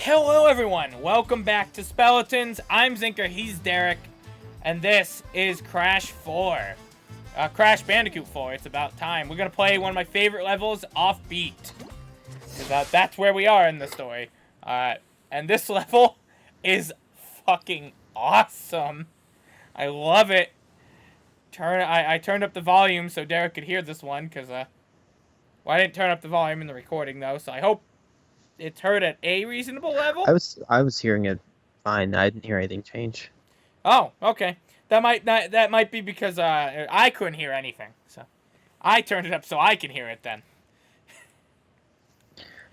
Hello everyone, welcome back to Speletons. I'm Zinker, he's Derek, and this is Crash Bandicoot 4. It's about time. We're gonna play one of my favorite levels, Offbeat. Because that's where we are in the story. And this level is fucking awesome. I love it. I turned up the volume so Derek could hear this one, because, well, I didn't turn up the volume in the recording, though, so I hope it's heard at a reasonable level. I was hearing it fine. I didn't hear anything change. Oh, okay. That might be because I couldn't hear anything. So I turned it up so I can hear it then.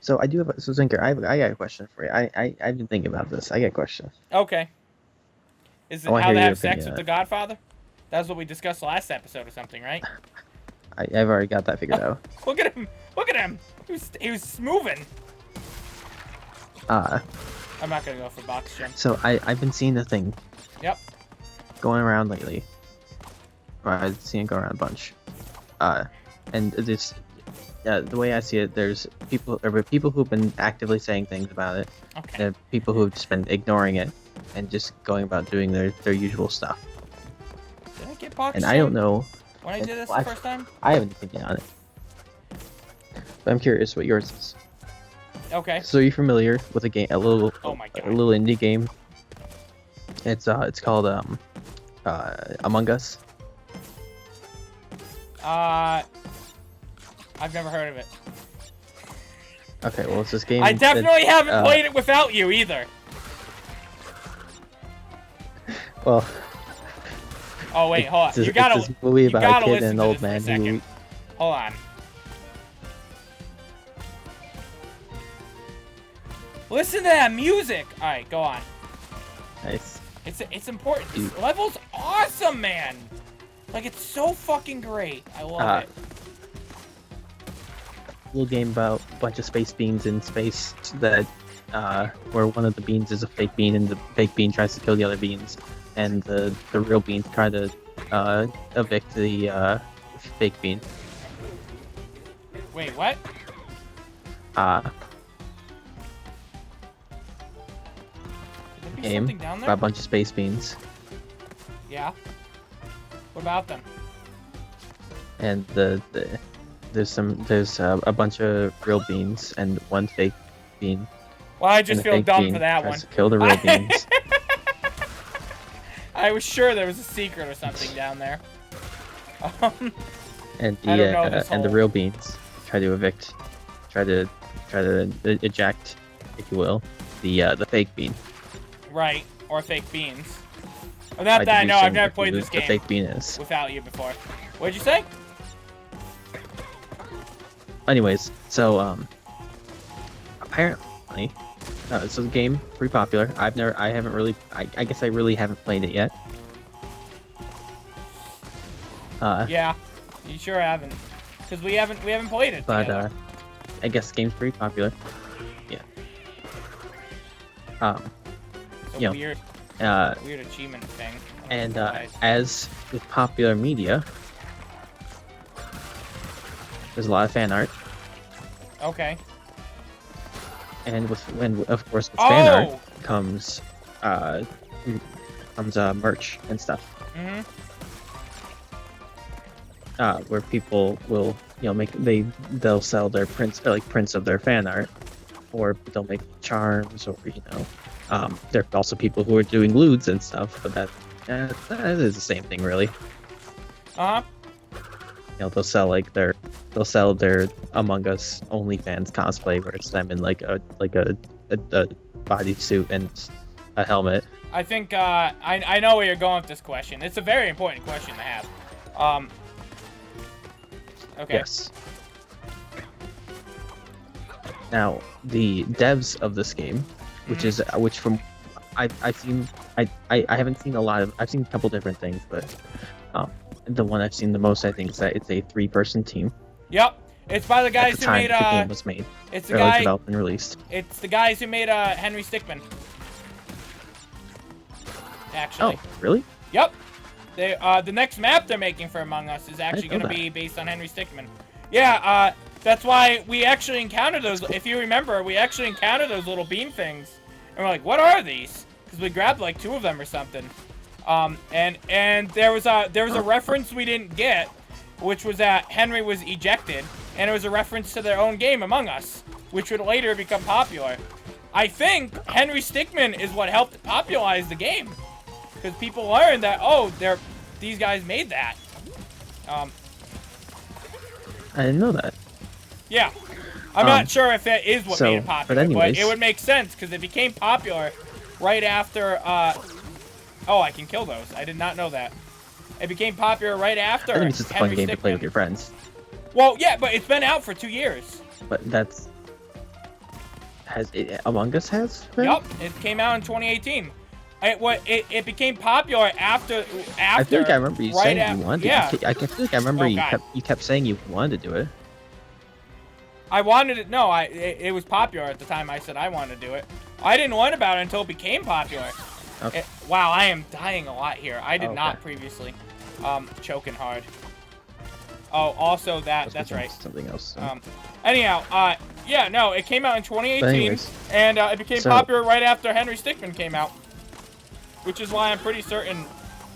So Zinker, I got a question for you. I've been thinking about this. I got a question. Okay. Is it how to have sex with the Godfather? That's what we discussed last episode or something, right? I've already got that figured out. Look at him! Look at him! He was moving. I'm not gonna go for box gym. So I've been seeing the thing. Yep. Going around lately. Or I've seen it go around a bunch. And this, the way I see it, there's people who've been actively saying things about it. Okay. There are people who've just been ignoring it and just going about doing their usual stuff. Did I get box And gym I don't know. when I did this the first time? I haven't opinion on it. But I'm curious what yours is. Okay. So you're familiar with a game, a little indie game? It's called Among Us. I've never heard of it. Okay, well it's this game. I definitely haven't played it without you either. Well. Oh wait, hold on. It's this movie about a kid and an old man who. Hold on. Listen to that music! Alright, go on. Nice. It's important. This level's awesome, man! Like, it's so fucking great. I love it. Little game about a bunch of space beans in space that, where one of the beans is a fake bean and the fake bean tries to kill the other beans. And the real beans try to, evict the, fake bean. Wait, what? Game about a bunch of space beans. Yeah. What about them? And there's a bunch of real beans and one fake bean. Well, I just feel dumb for that one. To kill the real beans. I was sure there was a secret or something down there. And the real beans try to eject, if you will, the fake bean. Right, or fake beans. Without that, I know I've never played this game the fake bean is. without you before. What'd you say? Anyways, so apparently, so the game pretty popular. I guess I really haven't played it yet. Yeah, you sure haven't, because we haven't played it. But together. I guess the game's pretty popular. Yeah. Weird achievement thing. And as with popular media, there's a lot of fan art. Okay. And of course with fan art comes merch and stuff. Mm-hmm. Where people will they'll sell their prints, or like prints of their fan art, or they'll make charms, or there are also people who are doing lewds and stuff, but that is the same thing, really. They'll sell their Among Us OnlyFans cosplay, where it's them in like a bodysuit and a helmet. I think I know where you're going with this question. It's a very important question to have. Okay. Yes. Now the devs of this game, which from I've seen, I haven't seen a lot of, I've seen a couple different things, but the one I've seen the most, I think, is that it's a 3-person team. Yep, it's by the guys who made the game was made. It's the guy developed and released. It's the guys who made Henry Stickmin. Actually. Oh, really? Yep. They the next map they're making for Among Us is actually going to be based on Henry Stickmin. Yeah. That's why we actually encountered those. If you remember, we actually encountered those little beam things, and we're like, "What are these?" Because we grabbed like 2 of them or something. And there was a reference we didn't get, which was that Henry was ejected, and it was a reference to their own game, Among Us, which would later become popular. I think Henry Stickmin is what helped popularize the game, because people learned that, oh, these guys made that. I didn't know that. Yeah. I'm not sure if that is what made it popular, but it would make sense, because it became popular right after, oh, I can kill those. I did not know that. It became popular right after I think it's just a fun game to play with your friends. Well, yeah, but it's been out for 2 years. But that's... Among Us has? Been? Yup, it came out in 2018. It became popular after I feel like I remember you saying you wanted to. I feel like I remember you kept saying you wanted to do it. I wanted it. No, it was popular at the time. I said I wanted to do it. I didn't learn about it until it became popular. Okay. Wow, I am dying a lot here. I did not previously. Choking hard. Oh, also that's right. Something else. So. Anyhow, yeah, no, it came out in 2018, and it became popular right after Henry Stickmin came out, which is why I'm pretty certain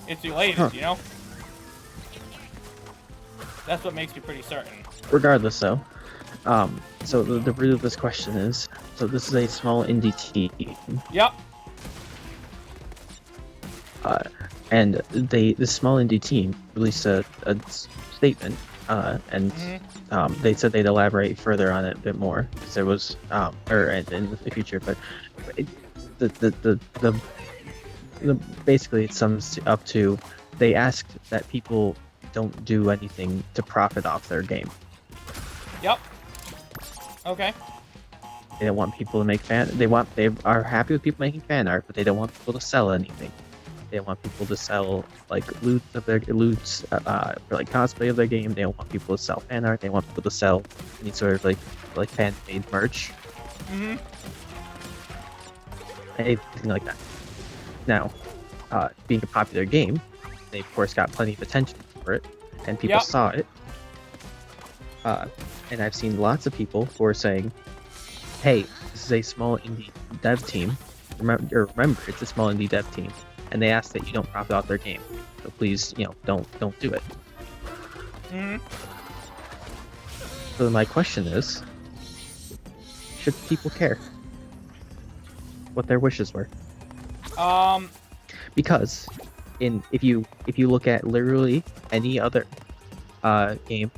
it's related. You know, that's what makes me pretty certain. Regardless, though, so the root of this question is, so this is a small indie team. Yep. And the small indie team released a statement, and they said they'd elaborate further on it a bit more because there was, or in the future, but the basically it sums up to they asked that people don't do anything to profit off their game. Yep. Okay. They don't want people to make they are happy with people making fan art, but they don't want people to sell anything. They don't want people to sell like loot of their loots, for like cosplay of their game. They don't want people to sell fan art. They want people to sell any sort of like fan made merch. Anything like that. Now, being a popular game, they of course got plenty of attention for it, and people saw it. And I've seen lots of people who are saying, "Hey, this is a small indie dev team. Remember, it's a small indie dev team, and they ask that you don't profit off their game. So please, don't do it." So my question is, should people care what their wishes were? Because if you look at literally any other game,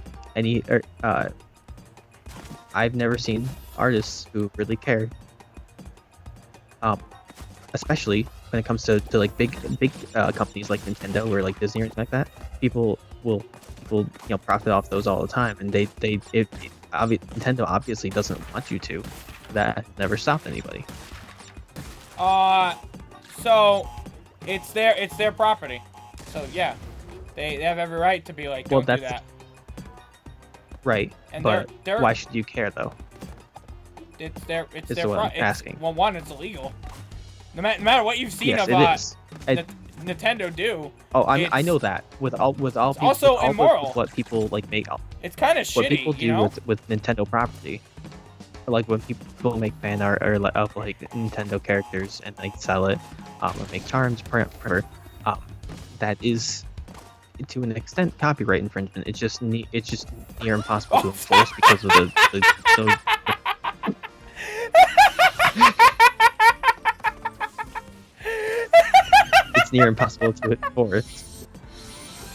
I've never seen artists who really care. Especially when it comes to like big companies like Nintendo or like Disney or anything like that. People will profit off those all the time, and Nintendo obviously doesn't want you to. That never stopped anybody. So it's their property. So yeah, they have every right to be like, don't do that. Right, and but why should you care though? It's their asking. Well, one, it's illegal. No matter what you've seen of Nintendo do. Oh, I know that. With all people, also immoral. With what people like make. It's kind of shitty. What people do with Nintendo property, like when people make fan art or of like Nintendo characters and like sell it, or make charms, that is, to an extent, copyright infringement. It's just near impossible to enforce because of the it's near impossible to enforce.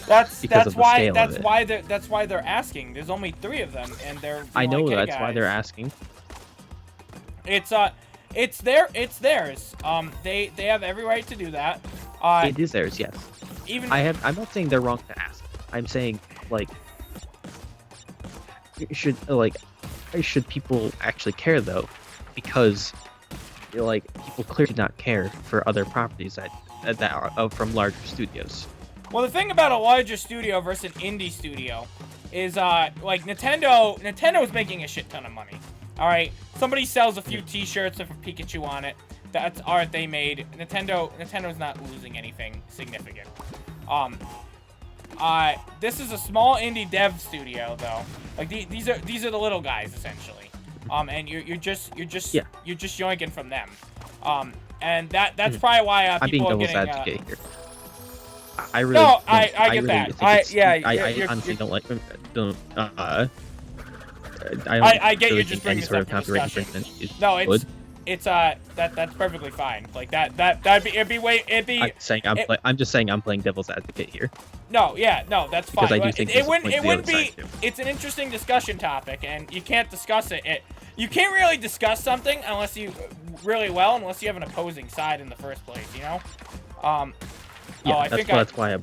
That's why they're asking. There's only 3 of them, and they're. I know that's why they're asking. It's theirs. They have every right to do that. It is theirs, yes. I'm not saying they're wrong to ask. I'm saying should people actually care though? Because people clearly do not care for other properties that are from larger studios. Well, the thing about a larger studio versus an indie studio is like Nintendo is making a shit ton of money. All right, somebody sells a few T-shirts with a Pikachu on it. That's art they made. Nintendo's not losing anything significant. This is a small indie dev studio, though. Like these are the little guys essentially. And you're just yoinking from them. And that's probably why I'm being people are devil's getting. advocate here. I really. No, I get really that. think I honestly don't like. Don't. I get really you just think any bringing sort this of up for copyright discussion. infringement is No, good. that's perfectly fine. Like it'd be. I'm just saying I'm playing devil's advocate here. No, yeah, no, that's fine. Because I do think it wouldn't the other be. side, too. It's an interesting discussion topic, and you can't discuss it. You can't really discuss something unless you unless you have an opposing side in the first place. You know. Yeah, that's why I'm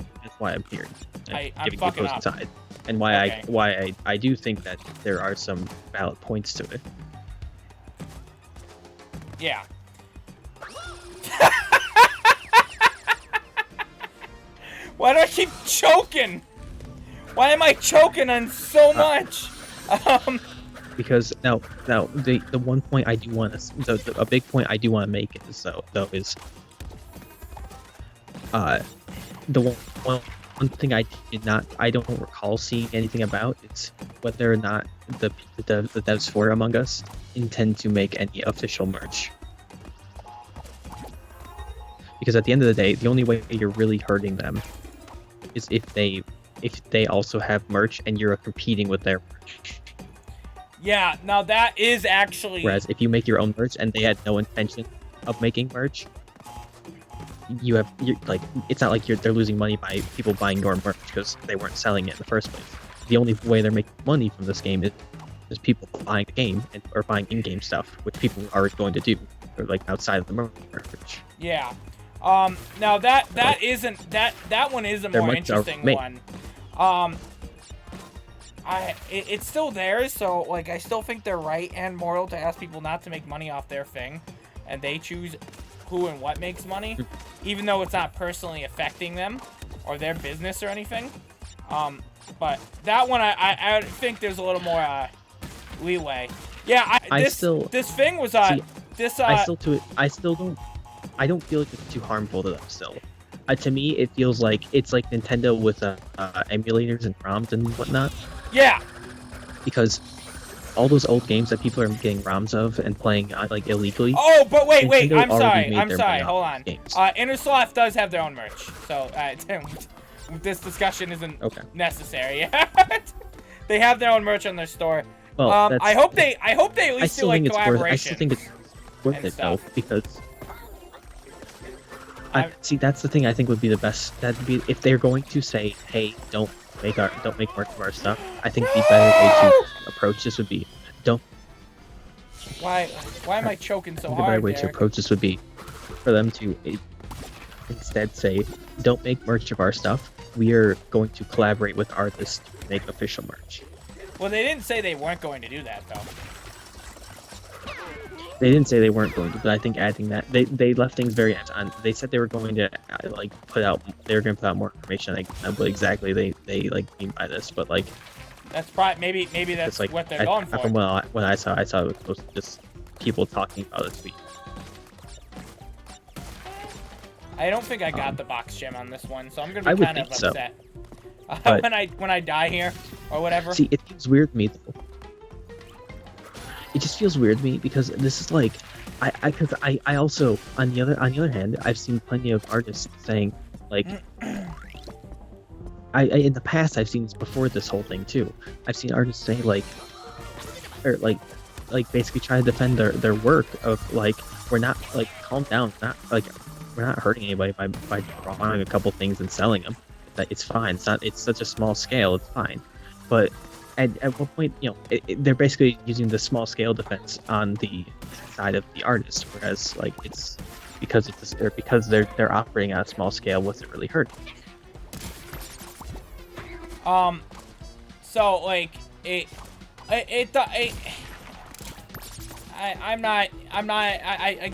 here. I'm giving the fucking opposing up. side, and why Okay. I do think that there are some valid points to it. Yeah. Why do I keep choking? Why am I choking on so much? Because now the one point I do want to a big point I do want to make is the one thing I don't recall seeing anything about is whether or not the devs for Among Us intend to make any official merch. Because at the end of the day, the only way you're really hurting them is if they also have merch and you're competing with their merch. Yeah, now that is actually. Whereas if you make your own merch and they had no intention of making merch, it's not like they're losing money by people buying your merch because they weren't selling it in the first place. The only way they're making money from this game is people buying the game or buying in-game stuff, which people are going to do, or like outside of the merch. Yeah. Now that one is a more interesting one. It's still theirs, so like I still think they're right and moral to ask people not to make money off their thing, and they choose who and what makes money, even though it's not personally affecting them or their business or anything. But that one I think there's a little more leeway. Yeah, this thing was I don't feel like it's too harmful to them still. To me, it feels like it's like Nintendo with emulators and ROMs and whatnot. Yeah. Because all those old games that people are getting ROMs of and playing like illegally. Oh, but wait, Nintendo I'm sorry. Hold on. Games. Innersloth does have their own merch, so this discussion isn't necessary. They have their own merch on their store. Well, I hope they at least do like collaboration. I still think it's worth it though, because see, that's the thing I think would be the best. That'd be if they're going to say, "Hey, don't make merch of our stuff." I think the better way to approach this would be, don't. Why am I choking so hard? The better way to approach this would be for them to instead say, "Don't make merch of our stuff. We are going to collaborate with artists to make official merch." Well, they didn't say they weren't going to do that though. They didn't say they weren't going to, but I think adding that they left things very on. They said they were going to put out more information. Like what exactly they like mean by this, but like that's probably maybe that's like what they're going for. From when I saw it was supposed to just people talking about it. I don't think I got the box gem on this one, so I'm gonna be kind of upset when I die here or whatever. See, it feels weird to me though. It just feels weird to me because this is like, I also on the other hand, I've seen plenty of artists saying like, in the past I've seen this before this whole thing too. I've seen artists say like basically try to defend their work of like, we're not like, calm down, not like we're not hurting anybody by drawing a couple things and selling them. That it's fine. It's such a small scale. It's fine, but. At what point, they're basically using the small scale defense on the side of the artist, whereas like it's because they're operating on a small scale, what's it really hurting? So like I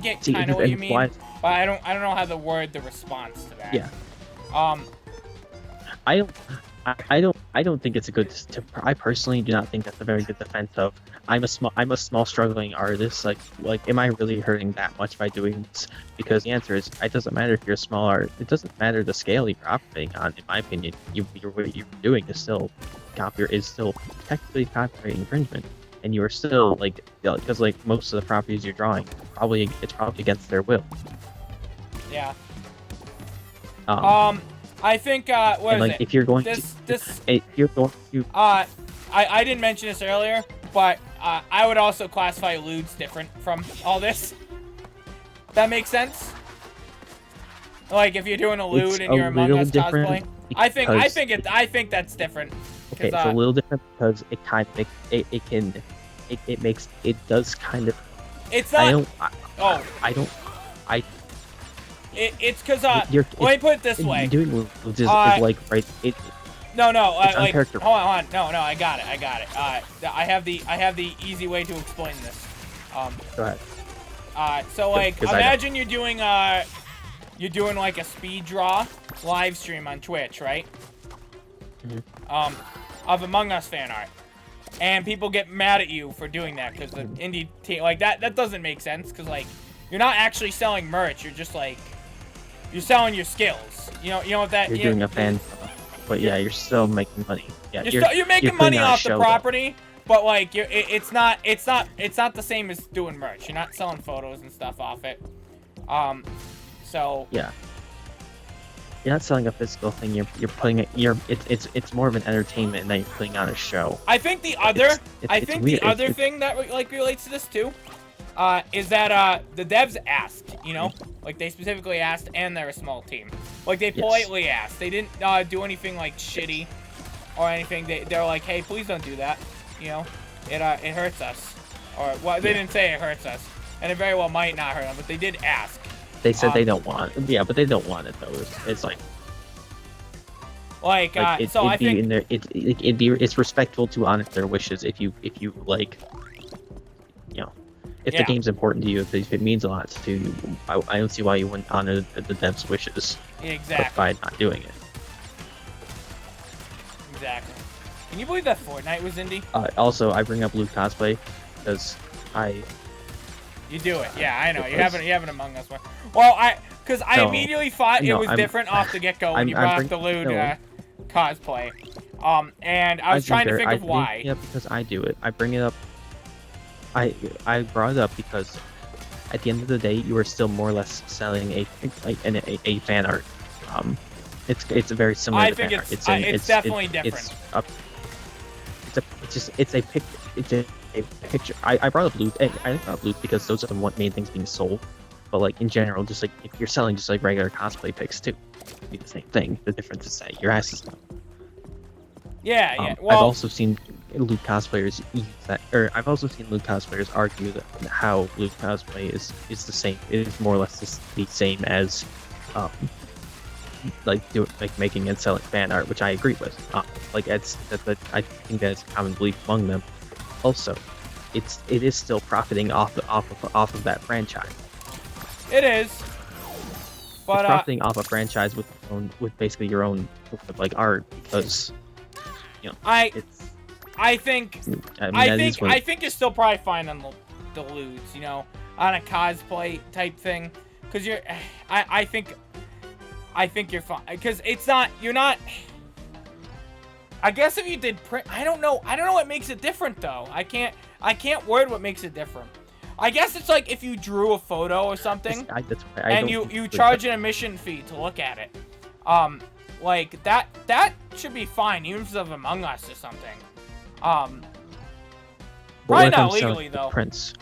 get kind of what you mean, but I don't know how to word the response to that. Yeah. I don't think it's a good. I personally do not think that's a very good defense of. I'm a small struggling artist. Like, am I really hurting that much by doing this? Because the answer is, it doesn't matter if you're a small art. It doesn't matter the scale you're operating on. In my opinion, what you're doing is still technically copyright infringement, and you are still like, because like most of the properties you're drawing, it's probably against their will. Yeah. Um, I think what and is like it? if you're going if you're going to I didn't mention this earlier, but I would also classify lewds different from all this. That makes sense. Like if you're doing a lewd and you're Among Us cosplay, I think that's different. Okay, it's a little different because it kind of it does kind of. It's not. It's because let me put it this way. Doing lewds is like right. No, it's like uncharacteristic. hold on. No, I got it. I have the easy way to explain this. Go ahead. So like imagine you're doing like a speed draw live stream on Twitch, right? Mm-hmm. Of Among Us fan art. And people get mad at you for doing that because the indie team like that doesn't make sense because like you're not actually selling merch, you're just like you're selling your skills. You know what that you're doing a fan, but yeah, you're still making money. Yeah, you're making money off the property, but like it's not the same as doing merch. You're not selling photos and stuff off it. So yeah. You're not selling a physical thing. You're putting it. It's more of an entertainment, and then you're putting on a show. I think the other thing that like relates to this too, is that the devs asked. You know, like they specifically asked, and they're a small team. Like they politely asked. They didn't do anything like shitty or anything. They're like, hey, please don't do that. You know, it hurts us. Or well, they didn't say it hurts us, and it very well might not hurt them, but they did ask. They said they don't want it. Yeah, but they don't want it though. It's like so I think it's respectful to honor their wishes if you like, you know, if the game's important to you, if it means a lot to you, I don't see why you wouldn't honor the devs' wishes. Exactly. By not doing it. Exactly. Can you believe that Fortnite was indie? Also, I bring up Luke cosplay because You do it, yeah. I know you have an Among Us one. Well, because I immediately thought it was different off the get-go when you brought up the lewd cosplay. And I was trying to think of why. Yeah, because I do it. I bring it up. I brought it up because at the end of the day, you are still more or less selling a fan art. It's a very similar. I think it's definitely different. It's a picture. I brought up loot. I brought up loot because those are the main things being sold. But like in general, just like if you're selling just like regular cosplay pics too, it'd be the same thing. The difference is that your ass is done. Yeah. Well, I've also seen loot cosplayers use that, or I've also seen loot cosplayers argue that how loot cosplay is the same. It is more or less the same as making and selling fan art, which I agree with. I think that's a common belief among them. Also, it is still profiting off of that franchise. It is, but it's profiting off a franchise with basically your own like art because you know I think you're still probably fine on the lewds, you know, on a cosplay type thing, because I think you're fine because you're not. I guess if you did print, I don't know what makes it different though. I can't word what makes it different. I guess it's like if you drew a photo or something, and you charge an admission fee to look at it. Like that should be fine, even if it's of Among Us or something. Probably not legally though. Prints.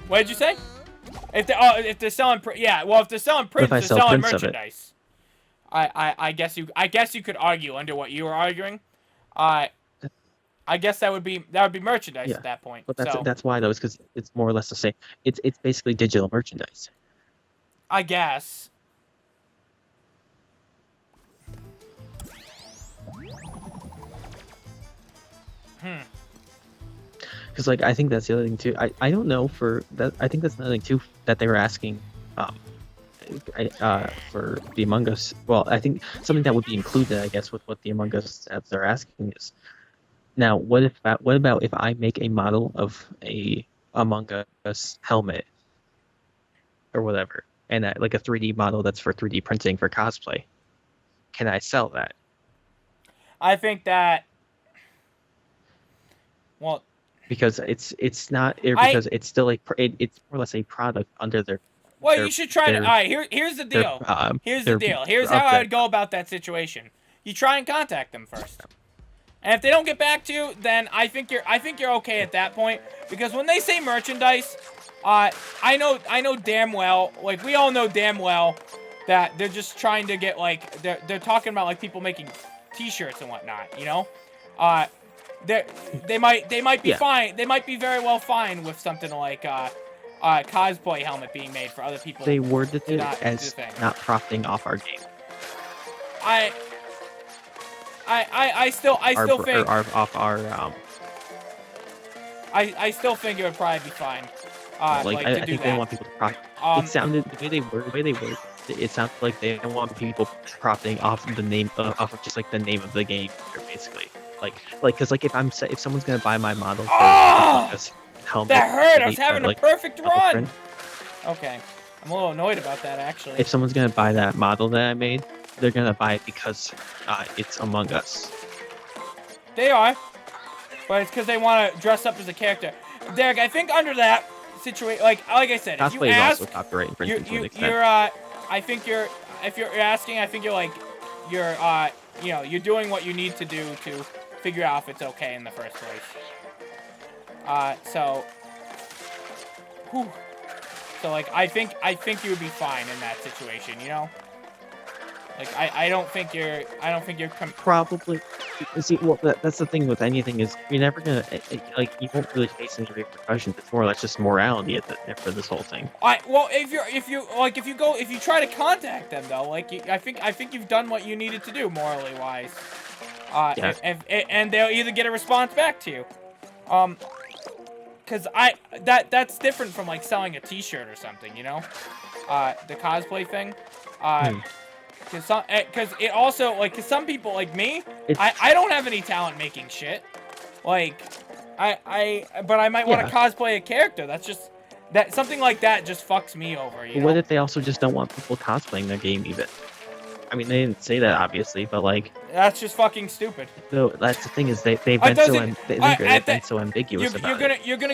What did you say? If they're selling if they're selling prints, they're selling merchandise. I guess you could argue under what you were arguing. I guess that would be merchandise at that point. But that's why though, is because it's more or less the same. It's basically digital merchandise. I guess. Because like I think that's the other thing too. I don't know for that. I think that's another thing too that they were asking. for the Among Us. Well, I think something that would be included, I guess, with what the Among Us ads are asking is, now what about if I make a model of a Among Us helmet or whatever, and like a 3D model that's for 3D printing for cosplay? Can I sell that? I think that. Well, Because it's not, or I because it's still it's more or less a product under Well, their you should try to. All their right, here's the their deal. Here's the their deal. Here's how of I their would go about that situation. You try and contact them first, and if they don't get back to you, then I think you're okay at that point. Because when they say merchandise, I know damn well, like we all know damn well, that they're just trying to get like they're talking about like people making T-shirts and whatnot. You know, uh, they might be Yeah. fine. They might be very well fine with something like cosplay helmet being made for other people. They worded to it not do as things. not profiting off our game. I still think off our I still think it would probably be fine. like, to I do think that. they don't want people to profit. It sounded the way they word it sounded like they don't want people profiting off the name off of just like the name of the game, basically. Like because like if someone's gonna buy my model for this helmet, that hurt. I was like, having a like, perfect run. print, Okay, I'm a little annoyed about that actually. if someone's gonna buy that model that I made, they're gonna buy it because it's Among Us. They are, but it's because they want to dress up as a character. Derek, I think under that situation, like I said, if you Cosplay is ask, also copyright infringement to an extent. you're I think if you're asking, I think you're you're doing what you need to do to figure out if it's okay in the first place. So like I think you would be fine in that situation, you know? Like I don't think you're Probably. See, well, that's the thing with anything is you're never gonna like you won't really face any repercussions. It's more or less just morality for this whole thing. Well, if you try to contact them though, like I think you've done what you needed to do morally wise. Yeah. And they'll either get a response back to you. Cause that's different from like selling a T-shirt or something, you know? The cosplay thing. Cause it also like, cause some people like me, I don't have any talent making shit. Like, but I might want to cosplay a character. That's just something like that just fucks me over. You know? What if they also just don't want people cosplaying their game even? I mean, they didn't say that obviously, but like that's just fucking stupid. So that's the thing is they've been so ambiguous about it. You're gonna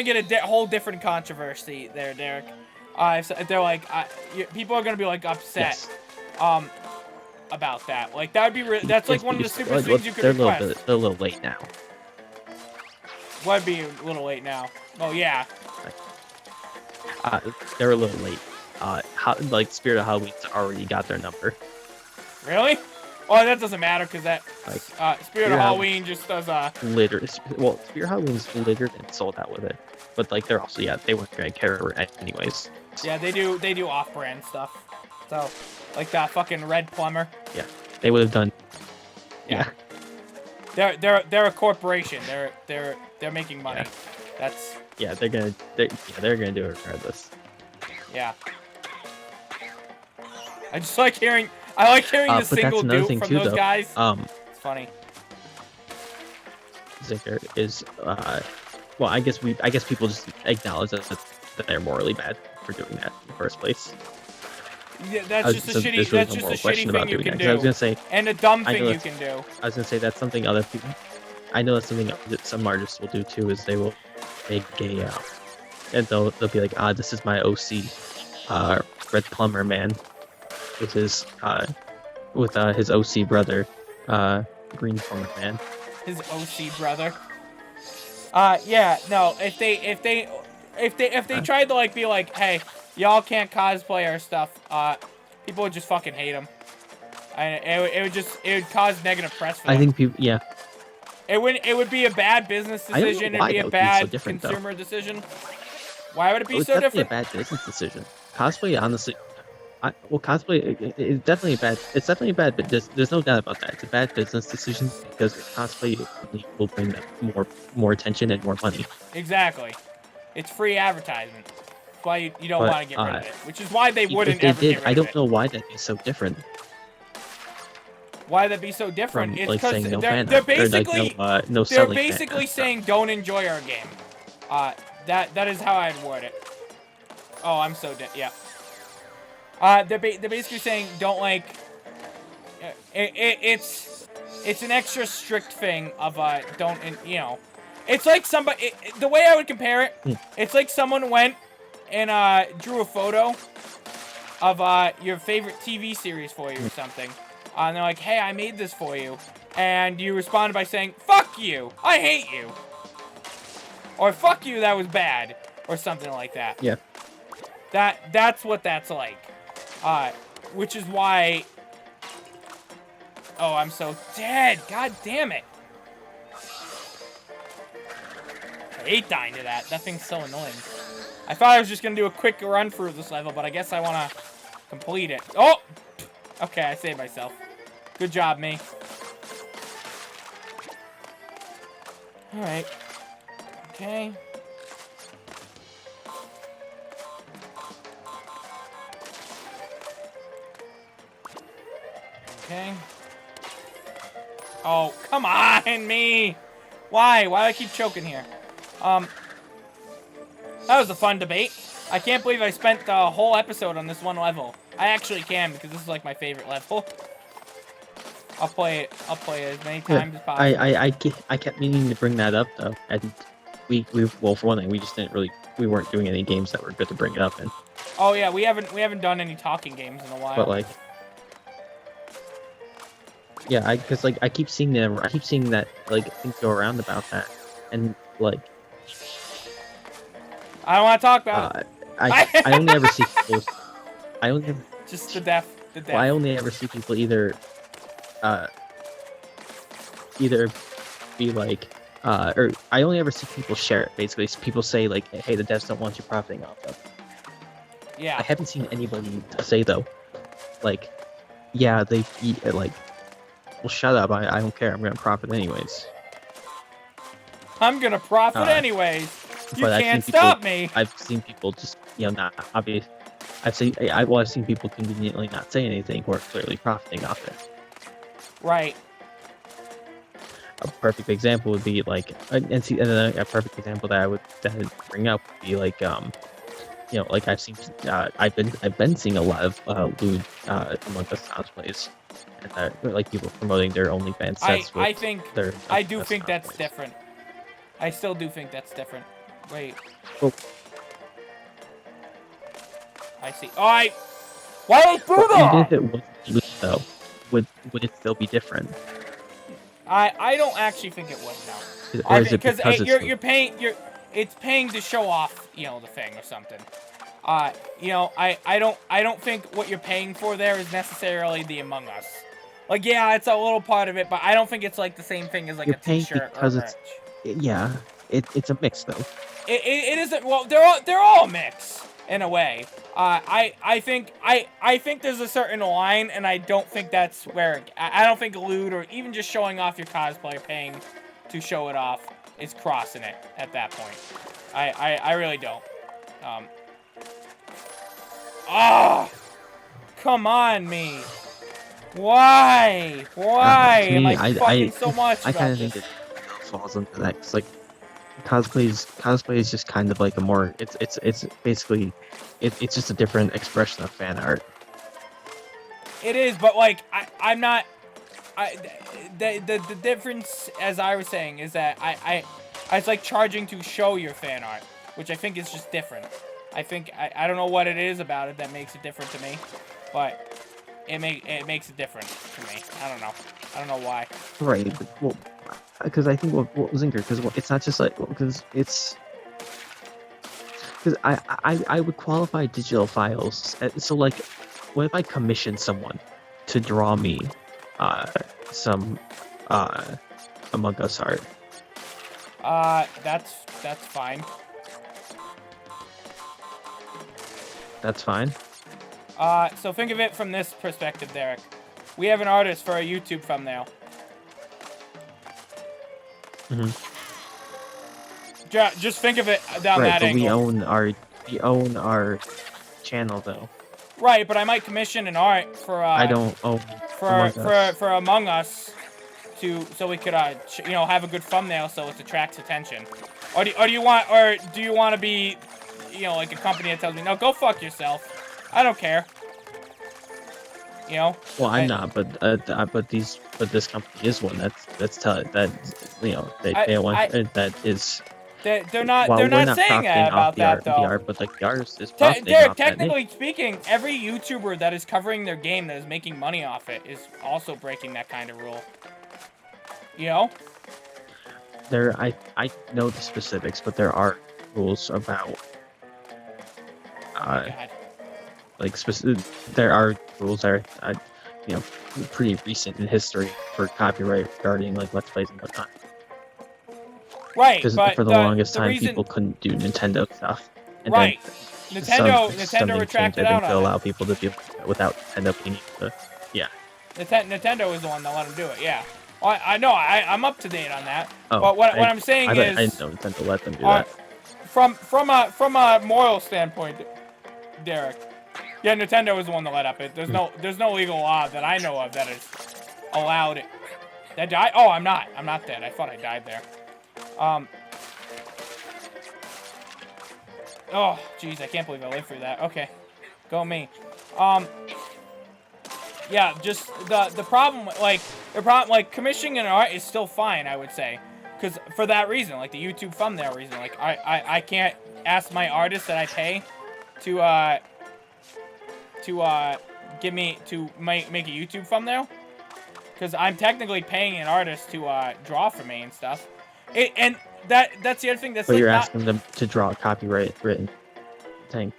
get a whole different controversy there, Derek. If they're like, people are gonna be like upset. Yes. About that. Like that would be that's like one of the stupidest things you could request. They're a little late now. Would be a little late now. Oh yeah. They're a little late. Like Spirit of Halloween's already got their number. Really? Oh, that doesn't matter because that like Spirit of Halloween just does littered. Well, Spirit of Halloween's littered and sold out with it, but like they're also they weren't gonna carry it anyways. Yeah, they do off-brand stuff. So, like that fucking Red Plumber. Yeah, they would have done. Yeah. They're a corporation. They're making money. Yeah. They're gonna do it regardless. Yeah. I like hearing the single dupe from those guys. It's funny. Zinker is well, I guess people just acknowledge that they're morally bad for doing that in the first place. Yeah, that's just a shitty thing you can do. I was gonna say, and a dumb thing you can do. I was gonna say that's something other people. I know that's something that some artists will do too. Is they will make a and they'll be like, this is my OC, Red Plumber man, with his OC brother, Green Plumber man. His OC brother. Yeah, no. If they tried to like be like, hey, y'all can't cosplay our stuff, people would just fucking hate them. And it would cause negative press for them. I think people, yeah. It would be a bad business decision. It'd be a bad consumer decision. Why would it be so different? It's definitely a bad business decision. Cosplay, honestly, cosplay is definitely bad. It's definitely bad, but there's no doubt about that. It's a bad business decision because cosplay will bring them more attention and more money. Exactly. It's free advertisement. why you don't But, want to get rid of it. Which is why they wouldn't if they ever did, get rid I of don't it. know why that'd be so different Why that'd be so different? from It's like because saying no they're fan art, or basically like no they're selling basically fan saying don't enjoy our game. That is how I'd word it. Oh, I'm so dead. Yeah. They're basically saying don't like. It's an extra strict thing of don't, you know. It's like somebody. The way I would compare it, it's like someone went and drew a photo of your favorite TV series for you or something. And they're like, hey, I made this for you. And you responded by saying, fuck you, I hate you. Or fuck you, that was bad. Or something like that. Yeah. That's what that's like. Which is why... Oh, I'm so dead. God damn it. I hate dying to that. That thing's so annoying. I thought I was just going to do a quick run through this level, but I guess I want to complete it. Oh! Okay, I saved myself. Good job, me. Alright. Okay. Okay. Oh, come on, me! Why? Why do I keep choking here? That was a fun debate. I can't believe I spent the whole episode on this one level. I actually can, because this is like my favorite level. I'll play it as many times as possible. I kept meaning to bring that up though, and well, for one thing, we just didn't really, we weren't doing any games that were good to bring it up in. Oh yeah, we haven't done any talking games in a while. But like, yeah, because like I keep seeing that like things go around about that, and like, I don't want to talk about it. I only ever see people. I only ever, just the death. well, I only ever see people either be like, or I only ever see people share it. Basically, so people say like, "Hey, the devs don't want you profiting off of." Yeah. I haven't seen anybody say though, like, yeah, they like, well, shut up. I don't care. I'm gonna profit anyways. I'm gonna profit anyways. You can't stop me. I've seen people just, not obvious. I've seen people conveniently not say anything who are clearly profiting off it. Right. A perfect example would be like, and then a perfect example that I would bring up would be like, like I've been seeing a lot of lewd Among Us cosplays, and like people promoting their OnlyFans sets. I do think that's different. I still do think that's different. Wait. Oh. I see. Why did I do that? Even if it wasn't lewd though, would it still be different? I don't actually think it would now. Or is it because it's paying to show off, the thing or something. I don't think what you're paying for there is necessarily the Among Us. Like, yeah, it's a little part of it, but I don't think it's like the same thing as like a t-shirt or merch. Yeah, it's a mix though. It isn't. Well, they're all a mix in a way. I think there's a certain line, and I don't think that's where I don't think lewd or even just showing off your cosplay, paying to show it off, is crossing it at that point. I really don't. Come on, me. Why? Why am I fucking so much? I kind of think it falls into that. Cause like cosplay is just kind of like a more. It's basically it's just a different expression of fan art. It is, but like I'm not. The difference, as I was saying, is that it's like charging to show your fan art, which I think is just different. I don't know what it is about it that makes it different to me, but it makes it different to me. I don't know why. Right, well, because I think what Zinker, because it's not just like, because it's because I would qualify digital files. So like, what if I commission someone to draw me some Among Us art? That's fine. That's fine. So think of it from this perspective, Derek. We have an artist for a YouTube thumbnail. Mm-hmm. Just think of it down that angle. We own our we own our channel though. Right, but I might commission an art for I don't own Among Us. for Among Us, so we could you know, have a good thumbnail so it attracts attention. Or do you want to be, you know, like a company that tells me, no, go fuck yourself. I don't care. You know. Well, I'm not, but this company is one that you know they want that is. They're not Well, not saying about that though. The art, but like the artist is profiting off that. Technically speaking, every YouTuber that is covering their game that is making money off it is also breaking that kind of rule. You know? I know the specifics, but there are rules about like there are rules that are you know, pretty recent in history for copyright regarding like Let's Plays and whatnot. Right, because for the longest time people couldn't do Nintendo stuff. And right. Then Nintendo retracted out to on allow it. people to do it without Nintendo being able to. Yeah. Nintendo was the one that let them do it. Yeah. Well, I know. I'm up to date on that. Oh, but what I'm saying is, I didn't know Nintendo let them do that. From a moral standpoint, Derek. Yeah, Nintendo was the one that let up it. There's no legal law that I know of that is allowed it. That died? Oh, I'm not dead. I thought I died there. Oh, jeez, I can't believe I lived through that. Okay, go me. Yeah, just the problem, like commissioning an art is still fine, I would say, because for that reason, like the YouTube thumbnail reason, like I can't ask my artist that I pay to make a YouTube thumbnail, because I'm technically paying an artist to draw for me and stuff. And that's the other thing that's but like you're asking them to draw a copyright written thing.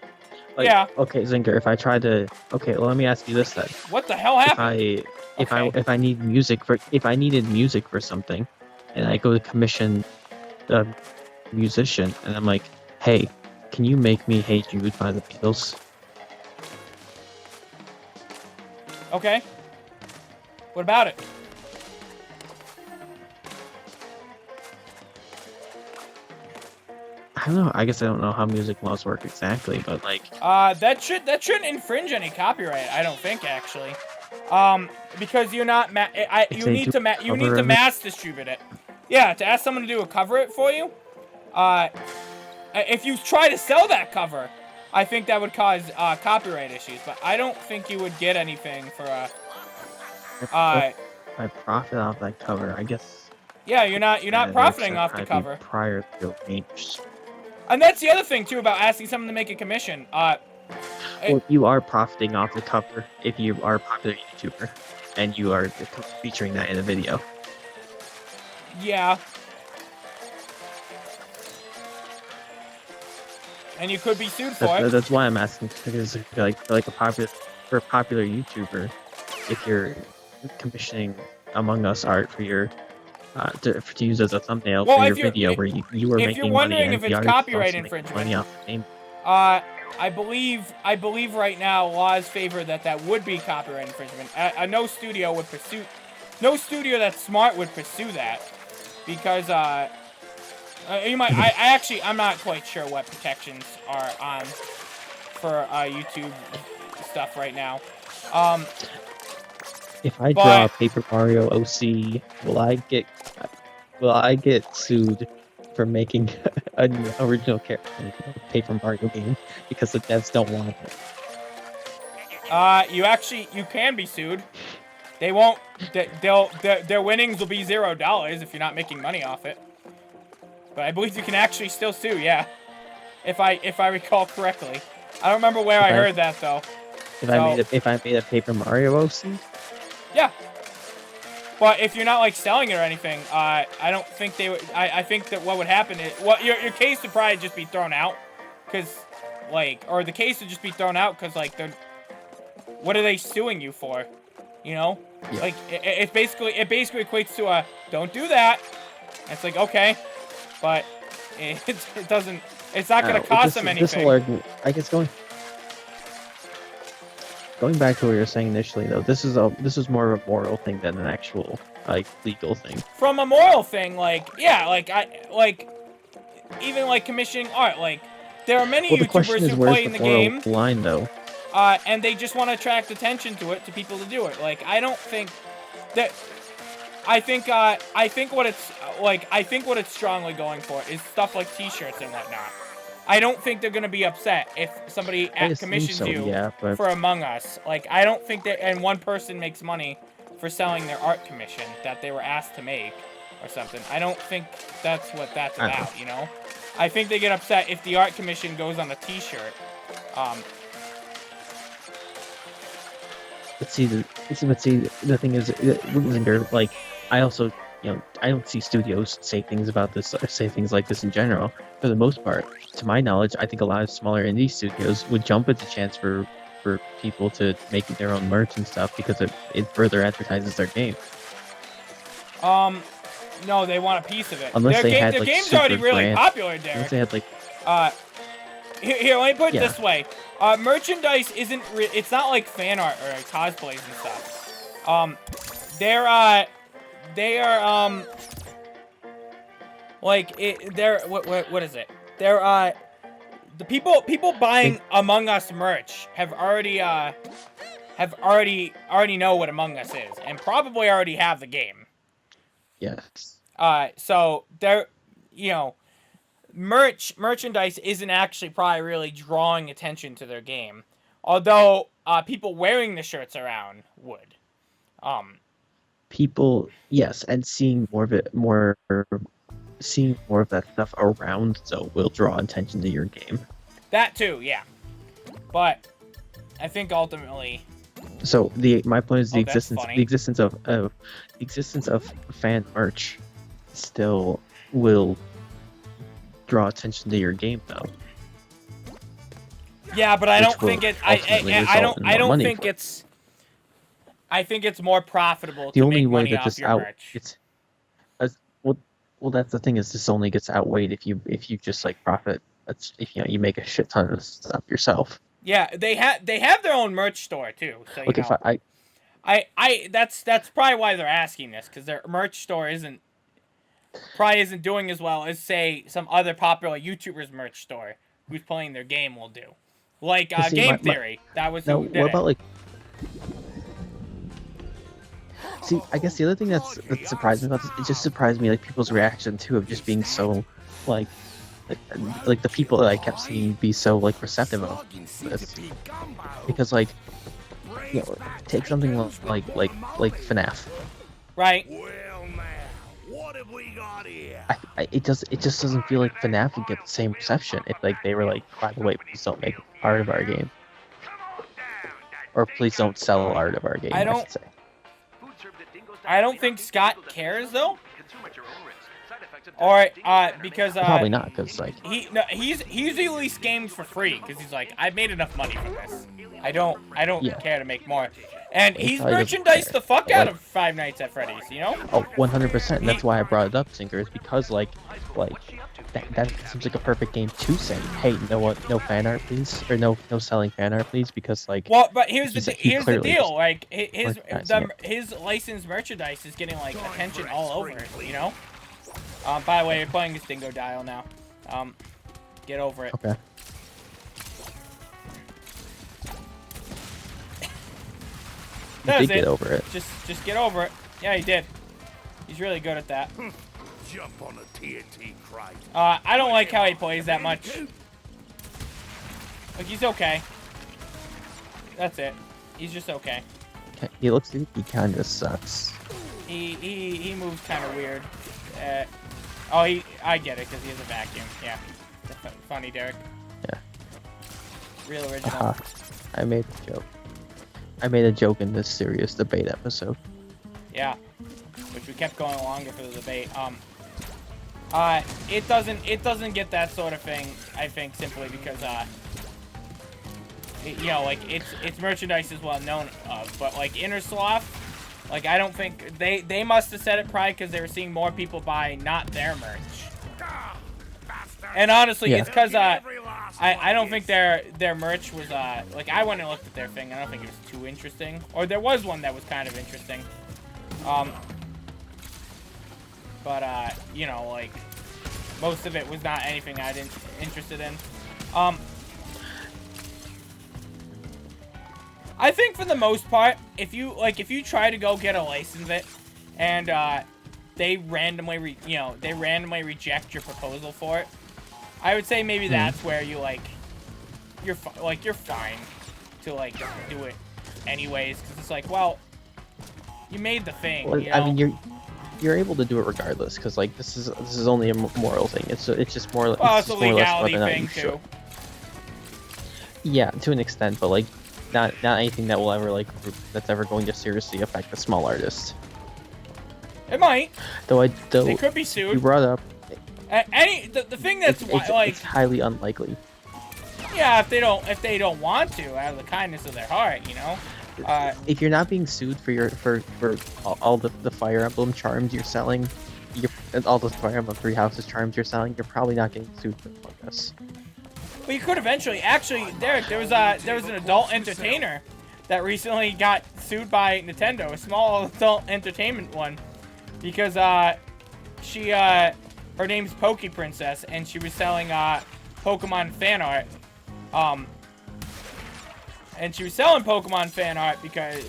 Like, yeah. Okay, Zinker. If I try to, okay, well, let me ask you this then. What the hell happened? If I needed music for something, and I go to commission a musician, and I'm like, hey, can you make me "Hey Jude" by the Beatles? Okay. What about it? I don't know. I guess I don't know how music laws work exactly, but like. That shouldn't infringe any copyright. I don't think actually. Because you're not you need to mass distribute it. Yeah, to ask someone to do a cover it for you. If you try to sell that cover, I think that would cause copyright issues. But I don't think you would get anything for I profit off that cover, I guess. Yeah, you're not profiting off the cover. Prior to your range. And that's the other thing too about asking someone to make a commission. Well, you are profiting off the cover if you are a popular YouTuber, and you are featuring that in a video. Yeah. And you could be sued for it. That's why I'm asking, because like a popular YouTuber, if you're commissioning Among Us art for your to use as a thumbnail for your video where you are making money and if it's copyright infringement, money off the game. I believe right now laws favor that would be copyright infringement. No studio that's smart would pursue that, because I'm not quite sure what protections are on for YouTube stuff right now. If I draw a Paper Mario OC, will I get sued for making an original character in a Paper Mario game because the devs don't want it? You can be sued. They won't. Their winnings will be $0 if you're not making money off it. But I believe you can actually still sue. Yeah, if I recall correctly. I don't remember where I heard that though. If I made a Paper Mario OC. Yeah. But if you're not like selling it or anything, I don't think they would. I think that what would happen is, your case would probably just be thrown out, or the case would just be thrown out because like what are they suing you for? You know, yeah. Like it basically equates to a don't do that. And it's like okay, but it doesn't. It's not going to cost them anything. This whole argument, I guess Going back to what you were saying initially, though, this is more of a moral thing than an actual like legal thing. From a moral thing, like yeah, even like commissioning art, like there are many Well, the question YouTubers is, who where's play the in the moral game, line, though? and they just want to attract attention to it, to people to do it. Like, I don't think that. I think what it's strongly going for is stuff like T-shirts and whatnot. I don't think they're gonna be upset if somebody commissions you for Among Us. Like, I don't think that, and one person makes money for selling their art commission that they were asked to make or something. I don't think that's what that's about, you know? I think they get upset if the art commission goes on a T-shirt. But see, the thing is, Zinker, like, I also, I don't see studios say things about this, or say things like this in general. For the most part, to my knowledge, I think a lot of smaller indie studios would jump at the chance for people to make their own merch and stuff because it further advertises their game. No, they want a piece of it. Unless they had, their like, game's already really grand- popular, Derek. Unless they had, like, Here, let me put it this way. Merchandise isn't it's not like fan art or like cosplays and stuff. They're what is it? They're the people buying Among Us merch have already know what Among Us is and probably already have the game. yes. So they're, merchandise isn't actually probably really drawing attention to their game, although people wearing the shirts around would. People, yes, and seeing more of that stuff around, so will draw attention to your game. That too, yeah. But I think ultimately. So my point is the existence of fan merch still will draw attention to your game, though. Yeah, but I don't think it. I think it's more profitable to make money off your merch. Well, that's the thing, is this only gets outweighed if you just like profit. If you make a shit ton of stuff yourself. Yeah, they have their own merch store too. So that's probably why they're asking this, because their merch store isn't doing as well as, say, some other popular YouTubers' merch store who's playing their game will do. Like Game Theory. That was what about like. See, I guess the other thing that surprised me about this, it just surprised me, like, people's reaction to of just being so, like the people that I kept seeing be so, like, receptive of this, because, like, take something like FNAF. Right. Well, now, what have we got here? It just doesn't feel like FNAF would get the same reception if, like, they were like, by the way, please don't make art of our game, or please don't sell art of our game. I should say. I don't think Scott cares, though. Or because probably not, because like he's usually games for free, because he's like, I've made enough money from this. I don't care to make more. And he's merchandised the fuck out of Five Nights at Freddy's, you know? Oh, 100%. That's why I brought it up, Zinker, is because like that seems like a perfect game to say, hey, you know what? No fan art, please, or no selling fan art, please, because like. Well, but here's the deal. Like his licensed merchandise is getting like attention all over it, you know? By the way, you're playing this Dingo Dial now. Get over it. Okay. You did get over it. Just get over it. Yeah, he did. He's really good at that. Jump on a TNT crate. I don't like how he plays that much. Like, he's okay. That's it. He's just okay. He looks like he kind of sucks. He moves kind of weird. I get it, because he has a vacuum. Yeah. Funny, Derek. Yeah. Real original. I made a joke. I made a joke in this serious debate episode. Yeah. Which we kept going longer for the debate. It doesn't get that sort of thing, I think, simply because its merchandise is well known of, but like Innersloth, like, I don't think they must have said it probably because they were seeing more people buy not their merch. And honestly, it's because I don't think their merch was like, I went and looked at their thing. I don't think it was too interesting, or there was one that was kind of interesting. But like, most of it was not anything I didn't interested in. I think for the most part, if you try to go get a license it, and they randomly reject your proposal for it, I would say maybe that's where you you're fine to do it anyways, because it's like, well, you made the thing. Well, you know? I mean, you're able to do it regardless, because like this is only a moral thing. It's just more. Well, it's a just more or less legality whether or not thing you too. should. Yeah, to an extent, but like not anything that will ever that's ever going to seriously affect a small artist. It might. Though They could be you sued. brought up. The thing that's It's highly unlikely. yeah, if they don't want to, out of the kindness of their heart, you know. If you're not being sued for all the Fire Emblem charms you're selling, and all the Fire Emblem Three Houses charms you're selling, you're probably not getting sued for this. Well, you could eventually. Actually, Derek, there was an adult entertainer that recently got sued by Nintendo, a small adult entertainment one, because she her name's Poke Princess, and she was selling Pokemon fan art. And she was selling Pokemon fan art because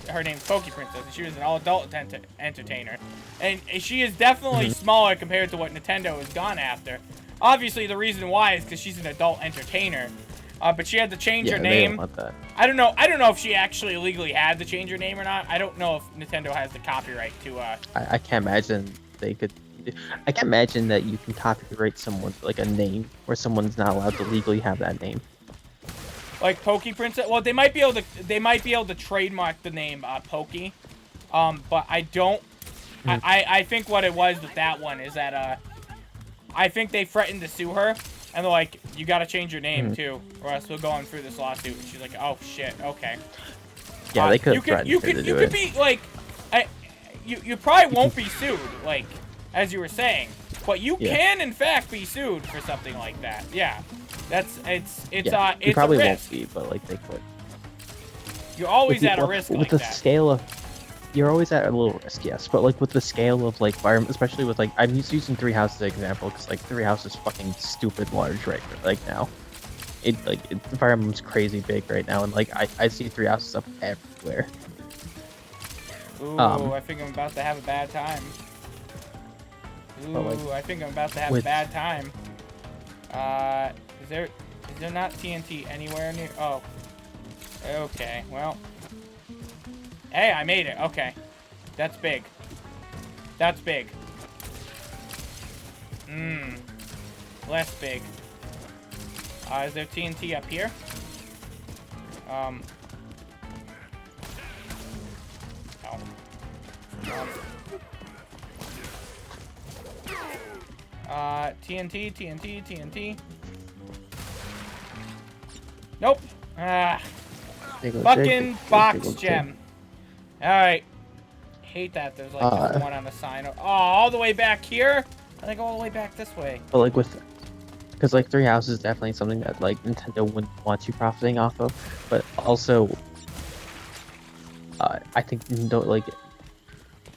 her name's Poke Princess, and she was an all-adult entertainer. And she is definitely smaller compared to what Nintendo has gone after. Obviously, the reason why is because she's an adult entertainer. But she had to change her they name. don't want that. I don't know if she actually legally had to change her name or not. I don't know if Nintendo has the copyright to. I can't imagine they could. I can't imagine that you can copyright someone like a name where someone's not allowed to legally have that name. Like Poke Princess. Well, they might be able to trademark the name Poke. But I don't. I think what it was with that one is that I think they threatened to sue her, and they're like, you gotta change your name too, or else we'll go on through this lawsuit. And she's like, oh shit, okay. Yeah, they could. You could be like, you probably won't be sued, like, as you were saying, but you can in fact be sued for something like that. Yeah, it's you probably a won't risk. be, but like they could. You're always at a risk with like the that. scale of. You're always at a little risk, yes, but like with the scale of like Fire, especially with like I'm just using Three Houses as an example because like Three Houses is fucking stupid large right now. Fire Emblem's crazy big right now, and like I see Three Houses up everywhere. Ooh, I think I'm about to have a bad time. Ooh, like, I think I'm about to have a bad time. Is there not TNT anywhere near? Oh. Okay, well. Hey, I made it. Okay. That's big. That's big. Less big. Is there TNT up here? No. TNT. Nope. Fucking box gem. Alright. Hate that there's like this one on the sign. Oh, all the way back here? I think all the way back this way. But like because like Three Houses is definitely something that like Nintendo wouldn't want you profiting off of, but also I think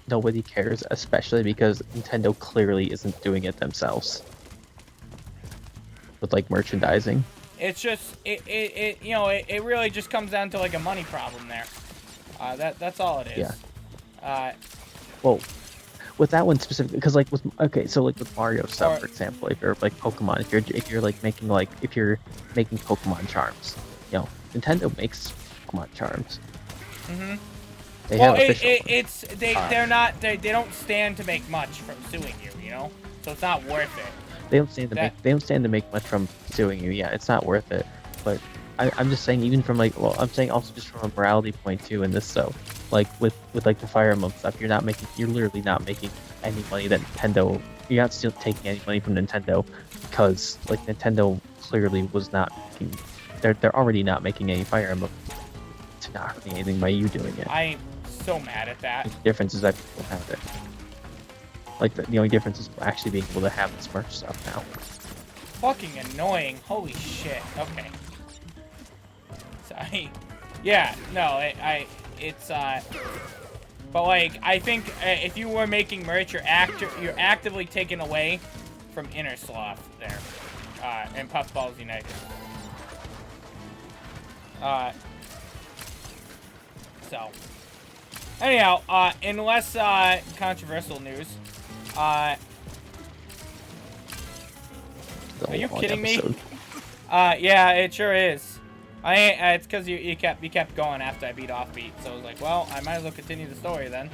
nobody cares, especially because Nintendo clearly isn't doing it themselves with like merchandising. It's just it really just comes down to like a money problem there. That's all it is. Yeah. Well, with that one specifically, because like with with Mario stuff, for example, if you're like Pokemon, if you're making Pokemon charms, Nintendo makes Pokemon charms. They have official. They don't stand to make much from suing you, so it's not worth it. They don't stand to make much from suing you. Yeah, it's not worth it. But I'm just saying, even from I'm saying also just from a morality point too in this. So, like with like the Fire Emblem stuff, you're literally not making any money that Nintendo. You're not still taking any money from Nintendo because like Nintendo clearly was not making. They're already not making any Fire Emblem. To not hurting anything by you doing it. I'm so mad at that. The difference is that people have it. Like the only difference is actually being able to have this merch stuff now. Fucking annoying. Holy shit. Okay. Sorry. Yeah, no, it's but like I think if you were making merch, you're actively taken away from Inner Sloth there. and Puffballs United. So, anyhow, in less controversial news, are you kidding me? Yeah, it sure is. It's because you kept going after I beat Offbeat, so I was like, well, I might as well continue the story then.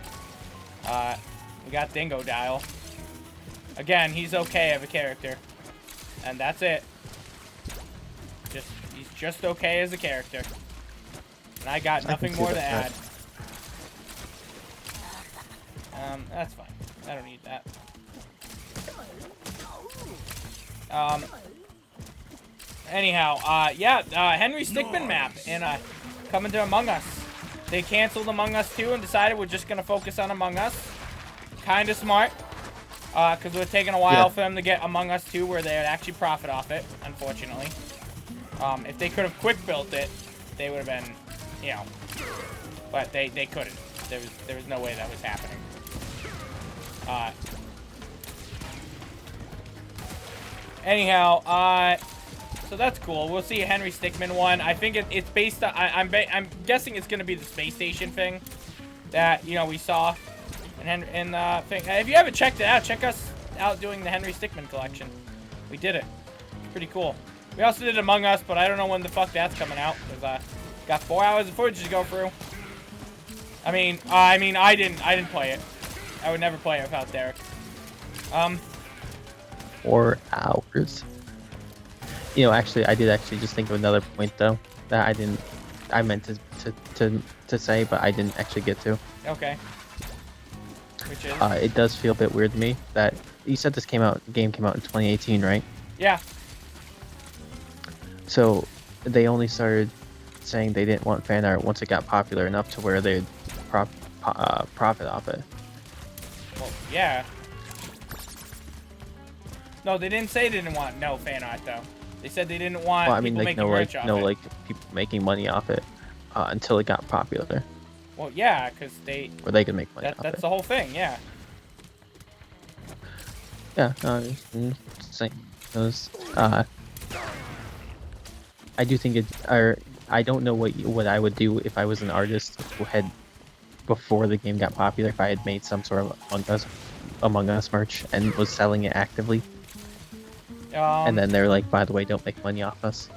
We got Dingo Dial. Again, he's okay of a character, and that's it. He's just okay as a character, and I got nothing more to add. That's fine. I don't need that. Anyhow, yeah, Henry Stickmin map in coming to Among Us. They canceled Among Us 2 and decided we're just gonna focus on Among Us. Kinda smart, because it would taking a while for them to get Among Us 2 where they would actually profit off it, unfortunately. If they could have quick built it, they would have been, you know, but they couldn't. There was no way that was happening. Anyhow, so that's cool. We'll see a Henry Stickmin one. I think it's based on, I'm guessing it's gonna be the space station thing that, you know, we saw in thing. If you haven't checked it out, check us out doing the Henry Stickmin collection. We did it. It's pretty cool. We also did Among Us, but I don't know when the fuck that's coming out, because got 4 hours of footage to go through. I mean, I didn't play it. I would never play it without Derek. 4 hours. You know, actually, I did actually just think of another point though that I meant to say, but I didn't actually get to. Okay. Which is? It does feel a bit weird to me that you said this game came out in 2018, right? Yeah. So they only started saying they didn't want fan art once it got popular enough to where they'd profit off it. Well, yeah. No, they didn't say they didn't want no fan art though. They said they didn't want people making merch off it. People making money off it until it got popular. Well, yeah, because where they could make money off it. That's the whole thing, yeah. Yeah, saying those. I do think I don't know what I would do if I was an artist who had before the game got popular. If I had made some sort of Among Us merch and was selling it actively. And then they're like, by the way, don't make money off us.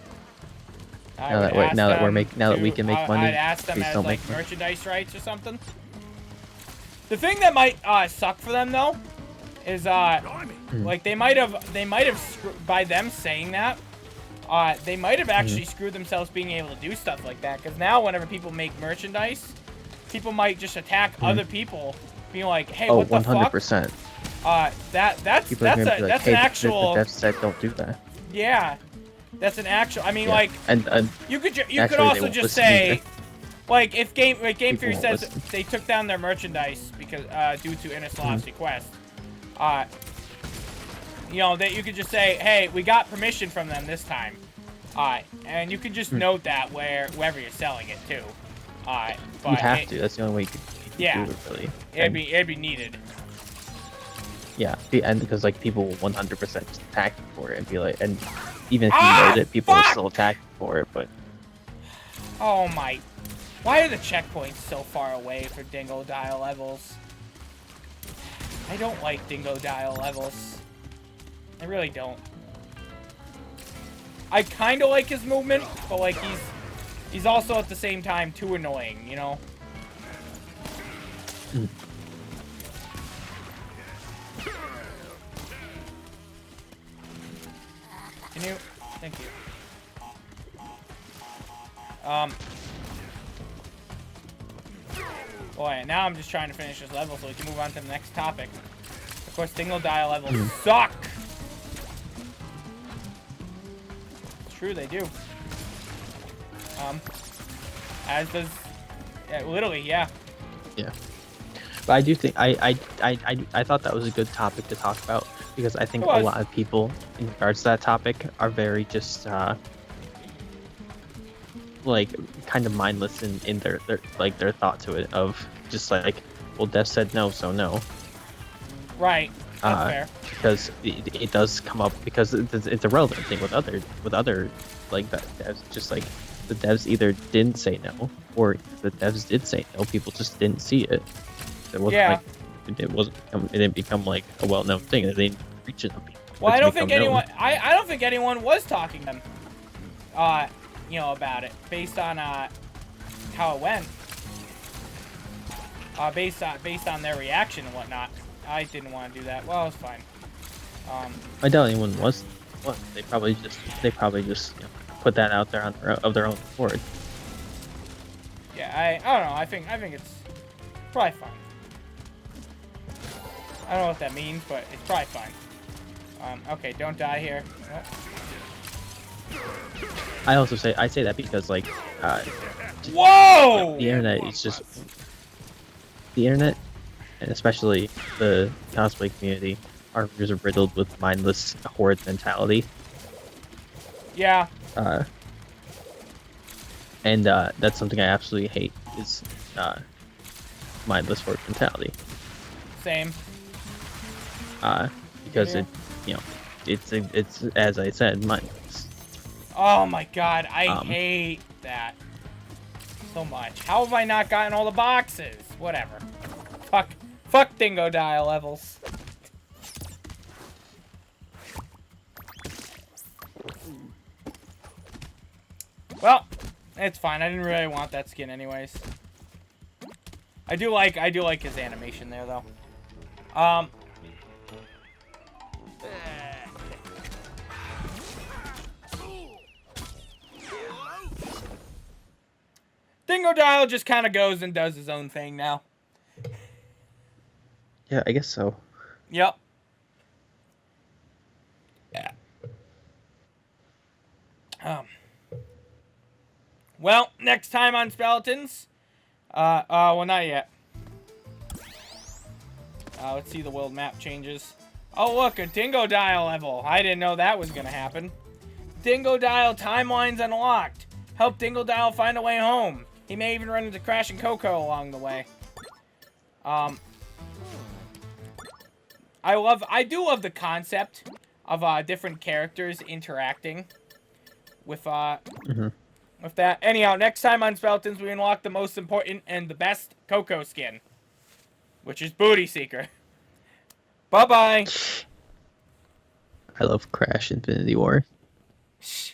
Now that we can make money, I'd ask them please as don't like make money. merchandise rights or something. The thing that might suck for them though is like they might have by them saying that they might have actually screwed themselves being able to do stuff like that, because now whenever people make merchandise, people might just attack other people, being like, hey, what the 100%. fuck? That's an actual. The dev said don't do that. Yeah, that's an actual. I mean, like, and you could also just say, like, if Game Theory says they took down their merchandise because due to Innislav's request, you know, that you could just say, hey, we got permission from them this time, and you could just note that wherever you're selling it to, but you have to. That's the only way you could do it, really. It'd be needed. Yeah, and because like people will 100% just attack you for it and be like, and even if you know that people will still attack you for it, but. Oh my! Why are the checkpoints so far away for Dingo Dial levels? I don't like Dingo Dial levels. I really don't. I kind of like his movement, but like he's also at the same time too annoying, you know? Can you? Thank you. Boy, now I'm just trying to finish this level so we can move on to the next topic. Of course, Dingo Dial levels suck! It's true, they do. As does... Yeah, literally, yeah. Yeah. But I do think... I thought that was a good topic to talk about, because I think a lot of people, in regards to that topic, are very just, like, kind of mindless in their thought to it, of just like, well, Dev said no, so no. Right. That's fair. because it does come up because it's a relevant thing with other like that devs. Just like the devs either didn't say no, or the devs did say no, people just didn't see it. It wasn't Yeah. like it didn't become like a well-known thing. They didn't reach it on people. Well, for it I to don't think become known. anyone. I don't think anyone was talking to them. You know, about it based on how it went. Based on their reaction and whatnot. I didn't want to do that. Well, it's fine. I doubt anyone was. What they probably just put that out there of their own accord. Yeah, I don't know. I think it's probably fine. I don't know what that means, but it's probably fine. Okay, don't die here. I say that because like Whoa! the internet is just the internet, and especially the cosplay community are just riddled with mindless horde mentality. Yeah. And that's something I absolutely hate is mindless horde mentality. Same. Because it, it's as I said, mindless. Oh my god, I hate that so much. How have I not gotten all the boxes? Whatever. Fuck Dingo Dial levels. Well, it's fine. I didn't really want that skin anyways. I do like his animation there though. Dingo Dial just kind of goes and does his own thing now. Yeah, I guess so. Yep. Yeah. Well, next time on Speletons. Well, not yet. Let's see the world map changes. Oh, look, a Dingo Dial level. I didn't know that was gonna happen. Dingo Dial timelines unlocked. Help Dingo Dial find a way home. He may even run into Crash and Coco along the way. I do love the concept of different characters interacting with with that. Anyhow, next time on Speletons, we unlock the most important and the best Coco skin, which is Booty Seeker. Bye bye. I love Crash Infinity War. Shh.